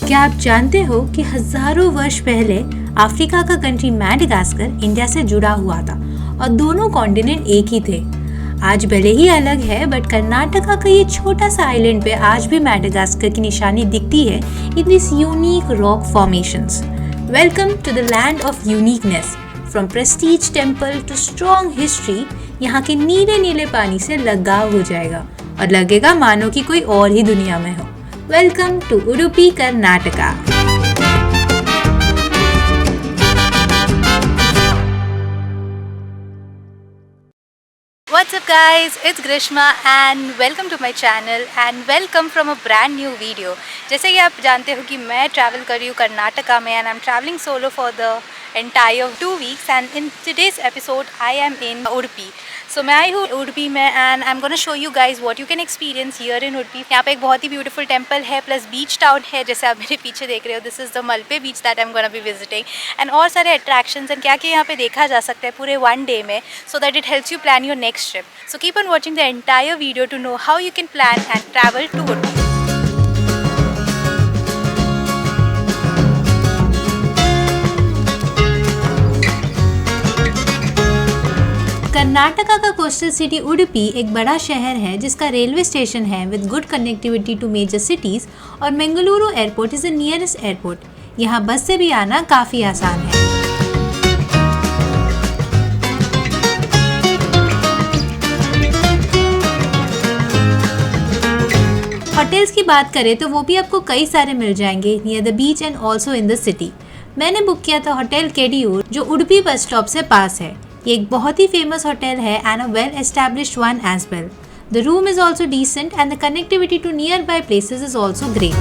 क्या आप जानते हो कि हजारों वर्ष पहले अफ्रीका का कंट्री मैडागास्कर इंडिया से जुड़ा हुआ था और दोनों कॉन्टिनेंट एक ही थे। आज भले ही अलग है बट कर्नाटका का ये छोटा सा आइलैंड पे आज भी मैडागास्कर की निशानी दिखती है in this unique rock formations. Welcome to the land of uniqueness. From prestige temple to strong history, यहाँ के नीले नीले पानी से लगाव हो जाएगा और लगेगा मानो कि कोई और ही दुनिया में हो। Welcome to Udupi, Karnataka. What's up guys, it's Grishma and welcome to my channel and welcome from a brand new video। जैसे कि आप जानते हो कि मैं ट्रैवल कर रही हूँ कर्नाटका में and I'm traveling solo for the entire 2 weeks and in today's episode I am in Udupi। So मैं आई हूँ उडुपी में and I'm gonna show you guys what you can experience here in Udupi। यहाँ पे एक बहुत ही ब्यूटीफुल टेम्पल है plus beach town है, जैसे आप मेरे पीछे देख रहे हो। This is the Malpe beach that I am gonna be visiting and और सारे अट्रैक्शंस एंड क्या क्या यहाँ पे देखा जा सकता है पूरे 1 डे में, so that it helps you plan your next trip. So keep on watching the entire video to know how you can plan and travel to Udupi. Karnataka का कोस्टल सिटी उडुपी एक बड़ा शहर है जिसका रेलवे स्टेशन है with good connectivity to major cities और Mangaluru airport is the nearest airport. यहाँ bus से भी आना काफ़ी आसान है। होटल्स की बात करें तो वो भी आपको कई सारे मिल जाएंगे near the beach and also in the city. मैंने बुक किया था होटल केडियूर जो उडुपी बस स्टॉप से पास है। ये एक बहुत ही फेमस होटल है and a well established one as well. The room is also decent and the connectivity to nearby places is also great.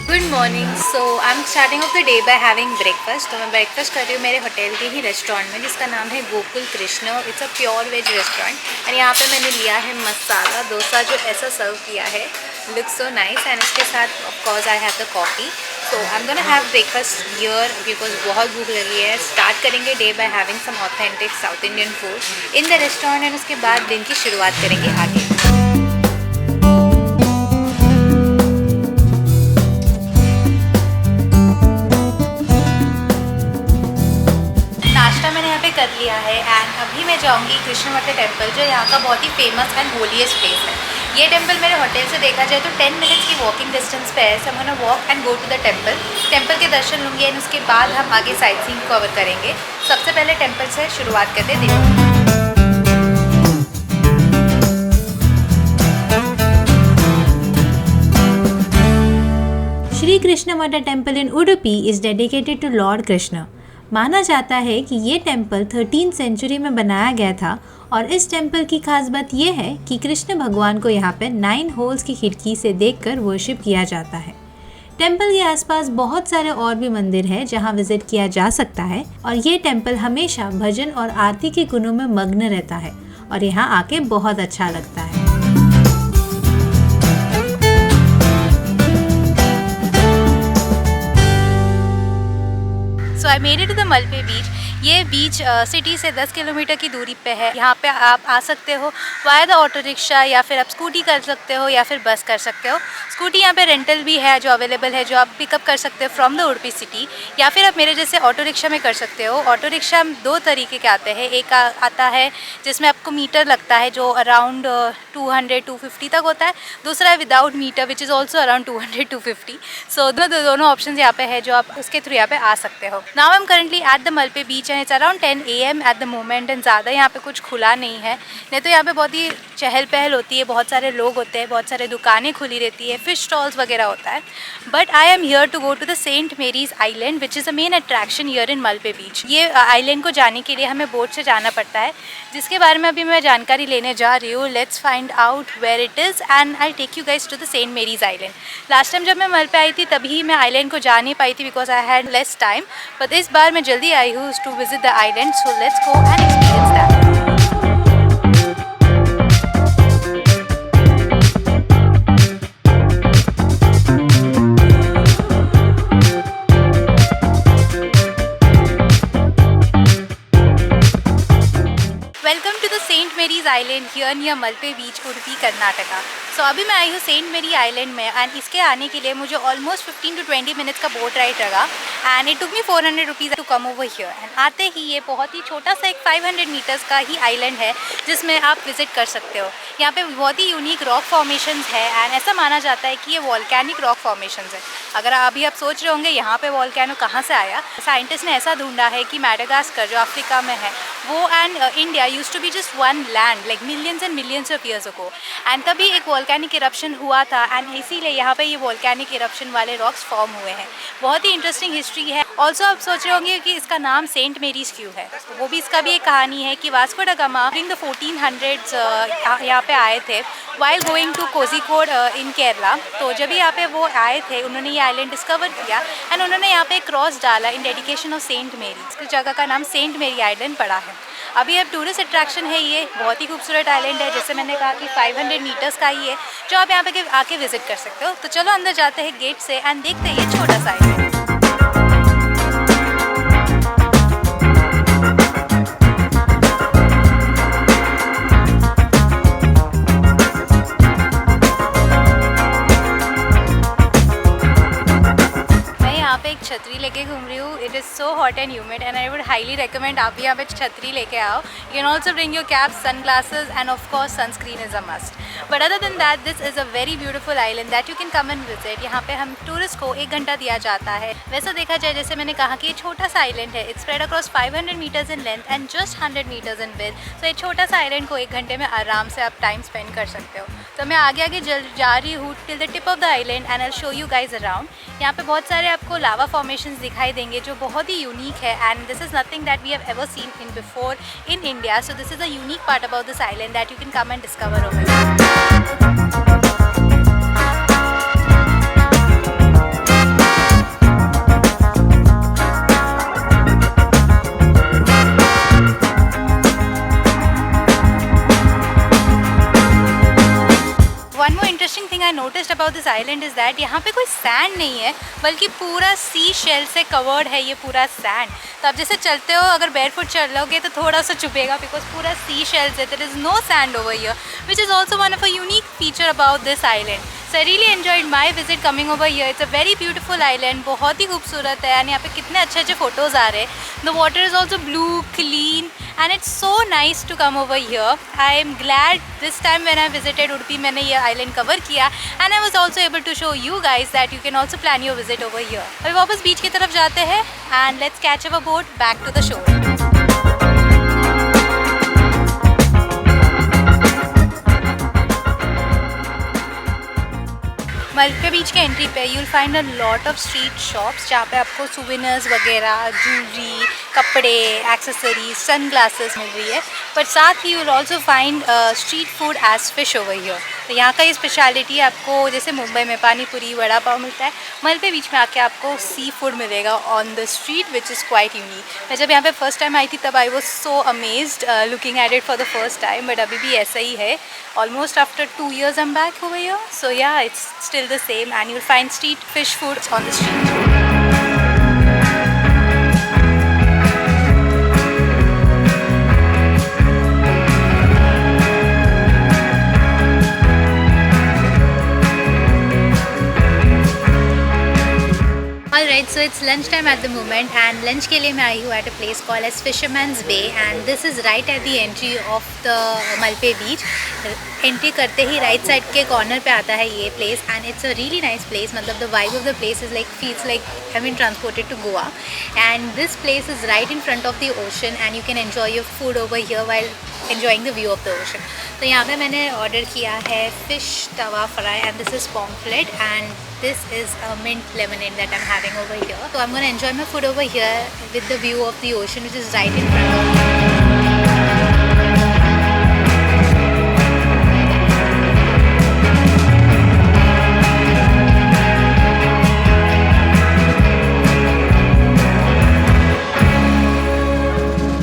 Good morning. So I am starting off the day by having breakfast. तो मैं breakfast कर रही हूँ मेरे hotel के ही restaurant में जिसका नाम है Gokul Krishna. It's a pure veg restaurant and यहाँ पे मैंने लिया है मसाला डोसा जो ऐसा सर्व किया है, लुक्स सो नाइस एंड इसके साथ of course I have the coffee. So I am gonna have breakfast here because बहुत भूख लगी है। स्टार्ट करेंगे day by having some authentic South Indian food in the restaurant and उसके बाद दिन की शुरुआत करेंगे आगे। नाश्ता मैंने यहाँ पे कर लिया है एंड अभी मैं जाऊँगी कृष्ण मठ टेम्पल जो यहाँ का बहुत ही फेमस एंड होलीएस्ट प्लेस है। ये टेम्पल मेरे होटल से देखा जाए तो 10 मिनट्स की वॉकिंग डिस्टेंस पे है। सो हम walk and go to the temple. Temple के दर्शन लूँगी एंड उसके बाद हम आगे साइट सीइंग कवर करेंगे। सबसे पहले टेम्पल से शुरुआत करते दिन। Shri Krishna Math temple in Udupi is dedicated to Lord Krishna. माना जाता है कि ये टेम्पल 13th सेंचुरी में बनाया गया था और इस टेम्पल की खास बात यह है कि कृष्ण भगवान को यहाँ पे 9 होल्स की खिड़की से देखकर वर्शिप किया जाता है। टेम्पल के आसपास बहुत सारे और भी मंदिर हैं जहाँ विजिट किया जा सकता है और ये टेम्पल हमेशा भजन और आरती के गुणों में मग्न रहता है और यहाँ आके बहुत अच्छा लगता है। So I made it to the Malpe beach। ये बीच सिटी से 10 किलोमीटर की दूरी पे है। यहाँ पे आप आ सकते हो वाया द ऑटो रिक्शा या फिर आप स्कूटी कर सकते हो या फिर बस कर सकते हो। स्कूटी यहाँ पे रेंटल भी है जो अवेलेबल है जो आप पिकअप कर सकते हो फ्रॉम द उडुपी सिटी या फिर आप मेरे जैसे ऑटो रिक्शा में कर सकते हो। ऑटो रिक्शा 2 तरीके के आते हैं। एक आता है जिसमें आपको मीटर लगता है जो अराउंड 200-250 तक होता है। दूसरा है without meter which is also around 200-250। So दोनों ऑप्शन यहाँ पे है जो आप उसके थ्रू यहाँ पे आ सकते हो। Now I am currently at the Malpe beach and it's around 10 AM at the moment and ज़्यादा यहाँ पे कुछ खुला नहीं है। नहीं तो यहाँ पे बहुत ही चहल पहल होती है, बहुत सारे लोग होते हैं, बहुत सारे दुकानें खुली रहती है, फिश स्टॉल्स वगैरह होता है। But I am here to go to the Saint Mary's Island which is a main attraction here in Malpe beach. ये आइलैंड को जाने के लिए हमें बोट से जाना पड़ता है जिसके बारे में अभी मैं जानकारी लेने जा रही हूँ। Let's find out where it is and I take you guys to the Saint Mary's Island. Last time जब मैं मलपे आई थी तभी मैं आइलैंड को जा नहीं पाई थी because I had less time, but इस बार मैं जल्दी आई हूँ to visit the island. So let's go and experience that. Welcome to the St. Mary's Island here here near Malpe beach, Udupi, Karnataka. So अभी मैं आई हूँ सेंट मेरी आइलैंड में एंड इसके आने के लिए मुझे ऑलमोस्ट 15 to 20 मिनट्स का बोट राइड लगा and it took me 400 rupees to come over here. And आते ही ये बहुत ही छोटा सा एक 500 मीटर्स का ही आइलैंड है जिसमें आप विजिट कर सकते हो। यहाँ पे बहुत ही यूनिक रॉक फॉर्मेशंस है एंड ऐसा माना जाता है कि ये वॉल्केनिक रॉक फॉर्मेशंस है। अगर अभी आप सोच रहे होंगे यहाँ पे वॉल्केनो कहाँ से आया, साइंटिस्ट ने ऐसा ढूंढा है कि मैडागास्कर जो अफ्रीका में है वो and India used to be just one land like millions and millions of years ago and तभी एक वॉल्केनिक इरप्शन हुआ था एंड इसीलिए यहाँ पे ये वॉल्केनिक इरप्शन वाले रॉक्स फॉर्म हुए हैं। बहुत ही इंटरेस्टिंग हिस्ट्री है। ऑल्सो आप सोच रहे होंगे कि इसका नाम सेंट मेरीज क्यों है, वो भी इसका भी एक कहानी है कि वास्को दा गामा ड्यूरिंग द 1400s यहाँ पे आए थे वाइल गोइंग टू कोझिकोड इन केरला। तो जब यहाँ पे वो आए थे उन्होंने ये आइलैंड डिस्कवर किया एंड उन्होंने यहाँ पे एक क्रॉस डाला इन डेडिकेशन ऑफ सेंट मेरी। इस जगह का नाम सेंट मेरी आइलैंड पड़ा है। अभी अब टूरिस्ट अट्रैक्शन है, ये बहुत ही खूबसूरत आइलैंड है। जैसे मैंने कहा कि 500 मीटर्स का ही है जो आप यहाँ पे आके विजिट कर सकते हो। तो चलो अंदर जाते हैं गेट से एंड देखते हैं ये छोटा सा आइलैंड। छतरी लेके घूम रही हूँ। It is so hot and humid and I would highly recommend आप भी यहाँ पे छतरी लेके आओ। You can also bring your cap, sunglasses and of course sunscreen is a must. But other than that this is a very beautiful island that you can come and visit. यहाँ पे हम टूरिस्ट को 1 घंटा दिया जाता है। वैसे देखा जाए जैसे मैंने कहा कि ये छोटा सा आइलैंड है, it's spread across 500 metres in length and just 100 metres in width. तो ये छोटा सा आइलैंड को 1 घंटे में आराम से आप टाइम स्पेंड कर सकते हो। तो मैं आगे आगे जा रही हूँ till the tip of the island and I show you guys around. यहाँ पे बहुत सारे आपको लावा फॉर्मेशंस दिखाई देंगे जो बहुत ही यूनिक है and this is nothing that we have ever seen in before in India. So this is a unique part about this island that you can come and discover over here. One more interesting thing I noticed about this island is that यहाँ पे कोई sand नहीं है बल्कि पूरा सी shell से covered है ये पूरा सैंड। तो आप जैसे चलते हो अगर बेयरफुट चल लोगे तो थोड़ा सा चुभेगा बिकॉज पूरा सी शेल्स है। There is no sand over here which is also one of a unique feature about this island. So I really enjoyed my visit coming over here. It's a very beautiful island, बहुत ही खूबसूरत है and यहाँ पे कितने अच्छे अच्छे photos आ रहे हैं। The water is also blue clean and it's so nice to come over here. I am glad this time when I visited Udupi मैंने ये island cover किया and I was also able to show you guys that you can also plan your visit over here. अभी वापस बीच की तरफ जाते हैं and let's catch our boat back to the shore. मलपे बीच के एंट्री पे you'll find a lot of street shops जहाँ पे आपको सुवेनिर्स वगैरह, ज्वेलरी, कपड़े, एक्सेसरीज, सनग्लासेस मिल रही है। बट साथ ही you'll also find street food as fish over here. तो यहाँ का ये स्पेशलिटी आपको जैसे मुंबई में पानी पूरी, वड़ा पाव मिलता है, मलपे बीच में आके आपको सी फूड मिलेगा on the street which is quite unique. मैं जब यहाँ पे फर्स्ट टाइम आई थी तब I was so amazed looking at it for the first time. But अभी भी ऐसा ही है। Almost after 2 years I'm back over here. So yeah, it's still the same and you'll find street fish foods on the street. Alright, so it's lunch time at the moment and lunch के लिए मैं आई हूँ at a place called as Fisherman's Bay and this is right at the entry of the Malpe beach. Entry करते ही right side के corner पे आता है ये place and it's a really nice place. मतलब the vibe of the place is like feels like I been transported to Goa and this place is right in front of the ocean and you can enjoy your food over here while enjoying the view of the ocean. तो यहाँ पे मैंने order किया है fish Tawa fry and this is pomfret and this is a mint lemonade that I'm having over here. So I'm going to enjoy my food over here with the view of the ocean which is right in front of me.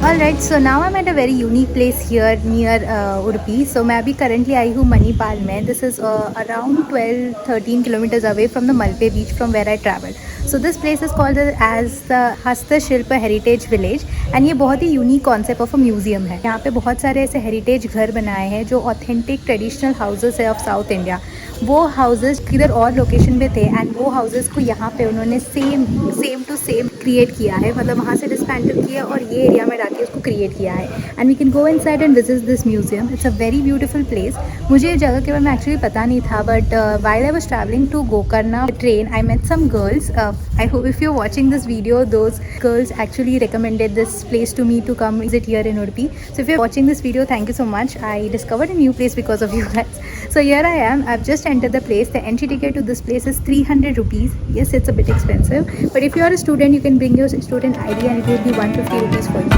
Alright, So now I'm at a very unique place here near Udupi. So मैं अभी currently आई हूँ मणिपाल में. This is around 12-13 kilometers away from the Malpe beach from where I traveled. So this place is called as the Hastashilpa Heritage Village and ये बहुत ही unique concept of a museum है. यहाँ पे बहुत सारे ऐसे हेरिटेज घर बनाए हैं जो ऑथेंटिक ट्रेडिशनल हाउसेस है ऑफ साउथ इंडिया. वो हाउसेस किधर और लोकेशन पे थे एंड वो हाउसेस को यहाँ पे उन्होंने सेम टू सेम क्रिएट किया है. मतलब वहाँ से डिस्मेंटल किया और ये एरिया में डाल के उसको क्रिएट किया है. And we can go inside and visit this museum. It's a very beautiful place. मुझे ये जगह के बारे में एक्चुअली पता नहीं था but while I was travelling to Gokarna train I met some girls. I hope if you're watching this video, those girls actually recommended this place to me to come visit here in Udupi. So if you're watching this video, thank you so much. I discovered a new place because of you guys. So here I am. I've just entered the place. The entry ticket to this place is 300 rupees. Yes, it's a bit expensive. But if you're a student, you can bring your student ID and it will be 150 rupees for you.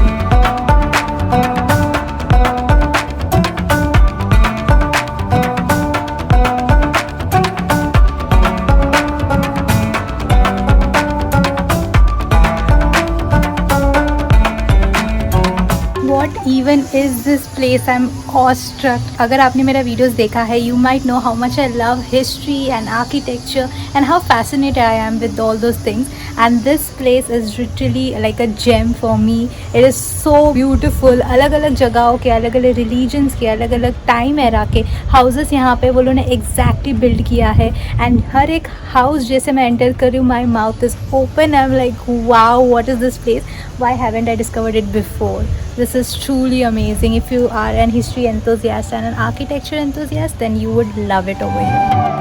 Even is this place, I'm awestruck. अगर आपने मेरा videos देखा है, you might know how much I love history and architecture and how fascinated I am with all those things. And this place is literally like a gem for me. It is so beautiful. अलग अलग जगहों के, अलग अलग religions के, अलग अलग time era के हाउसेस यहाँ पे वो लोगों ने एग्जैक्टली बिल्ड किया है. एंड हर एक हाउस जैसे मैं एंटर कर रही हूँ, my mouth is open. I am like wow, what is this place? Why haven't I discovered it before? This is truly amazing. If you are an history enthusiast and an architecture enthusiast, then you would love it over here.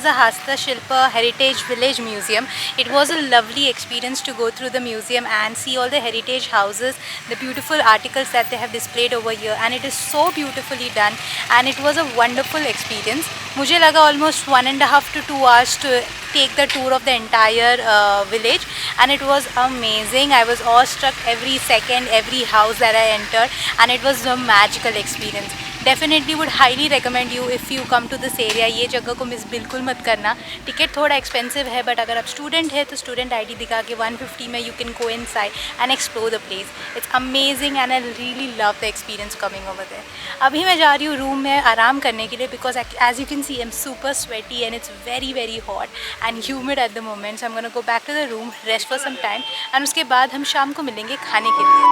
The Hastashilpa Heritage Village Museum. It was a lovely experience to go through the museum and see all the heritage houses, the beautiful articles that they have displayed over here, and it is so beautifully done and it was a wonderful experience. मुझे लगा almost 1.5 to 2 hours to take the tour of the entire village and it was amazing. I was awestruck every second, every house that I entered and it was a magical experience. Definitely would highly recommend you if you come to this area. ये जगह को miss बिल्कुल मत करना. Ticket थोड़ा expensive है but अगर आप स्टूडेंट है तो स्टूडेंट आईडी दिखा के 150 में you can go inside and explore the place. It's amazing and I really love the experience coming over there. अभी मैं जा रही हूँ रूम में आराम करने के लिए because as you can see I am super sweaty and it's very hot and humid at the moment. So I am gonna go back to the room, rest for some time and उसके बाद हम शाम को मिलेंगे खाने के लिए.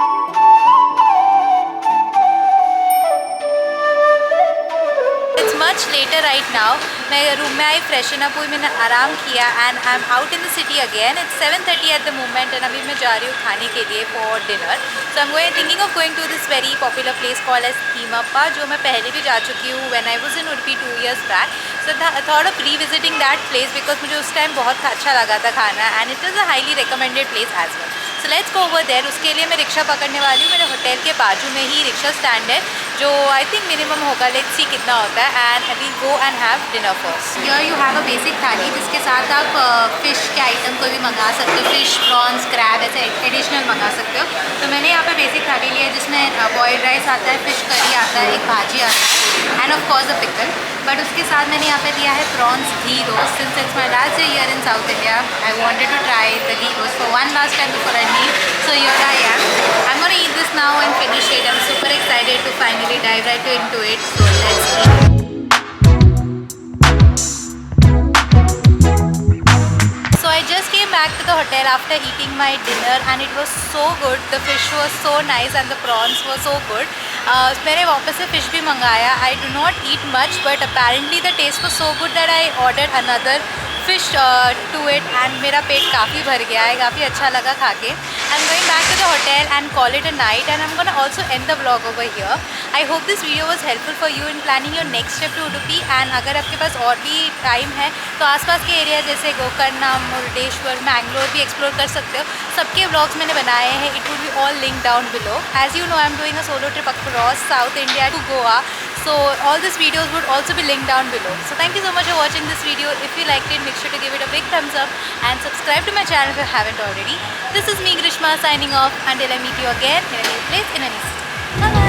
Much later right now. मैं रूम में आई, फ्रेशन अप हुई, मैंने आराम किया and I am out in the city again. It's 7:30 eight the moment and अभी मैं जा रही हूँ खाने के लिए for dinner. So I am thinking of going to this very popular place called as Keemappa, जो मैं पहले भी जा चुकी हूँ when I was in Udupi 2 years back. So thought of revisiting that place because मुझे उस टाइम बहुत अच्छा लगा था खाना and it is a highly recommended place as well. So let's go over there. उसके लिए मैं रिक्शा पकड़ने वाली हूँ. मेरे होटल के बाजू में ही रिक्शा स्टैंड है जो आई थिंक मिनिमम होगा. लेट्स सी कितना होता है and we go and have dinner first. Here you have a basic thali जिसके साथ आप फ़िश के आइटम कोई भी मंगा सकते हो. फ़िश, प्रॉन्स, क्रैब ऐसे एडिशनल मंगा सकते हो. तो मैंने यहाँ पे बेसिक थाली लिया है जिसमें बॉयल्ड राइस आता है, फ़िश करी आता है, एक भाजी आता है and of course a pickle. But उसके साथ मैंने यहाँ पे दिया है prawns ghee roast. Since it's my last day here in South India I wanted to try the ghee roast for one last time before I leave. So here I am. I'm gonna eat this now and finish it. I'm super excited to finally dive right into it. So let's eat. So I just came back to the hotel after eating my dinner and it was so good. The fish was so nice and the prawns were so good. मैंने वापस से fish भी मंगाया. I do not eat much but apparently the taste was so good that I ordered another fish to it and मेरा पेट काफ़ी भर गया है. काफ़ी अच्छा लगा खा के. I'm going back to the hotel and call it a night and I'm gonna also end the vlog over here. I hope this video was helpful for you in planning your next trip to Udupi. And अगर आपके पास और भी time है तो आसपास के area जैसे गोकर्णा, मुरुडेश्वर, मैंगलोर भी एक्सप्लोर कर सकते हो। सबके व्लॉग्स मैंने बनाए हैं, it will be all link down below. As you know, I am doing a solo trip across South India to Goa, so all these videos would also be linked down below. So thank you so much for watching this video. If you liked it, make sure to give it a big thumbs up and subscribe to my channel if you haven't already. This is me, Grishma, signing off until I meet you again in a new place in a new city. Bye bye.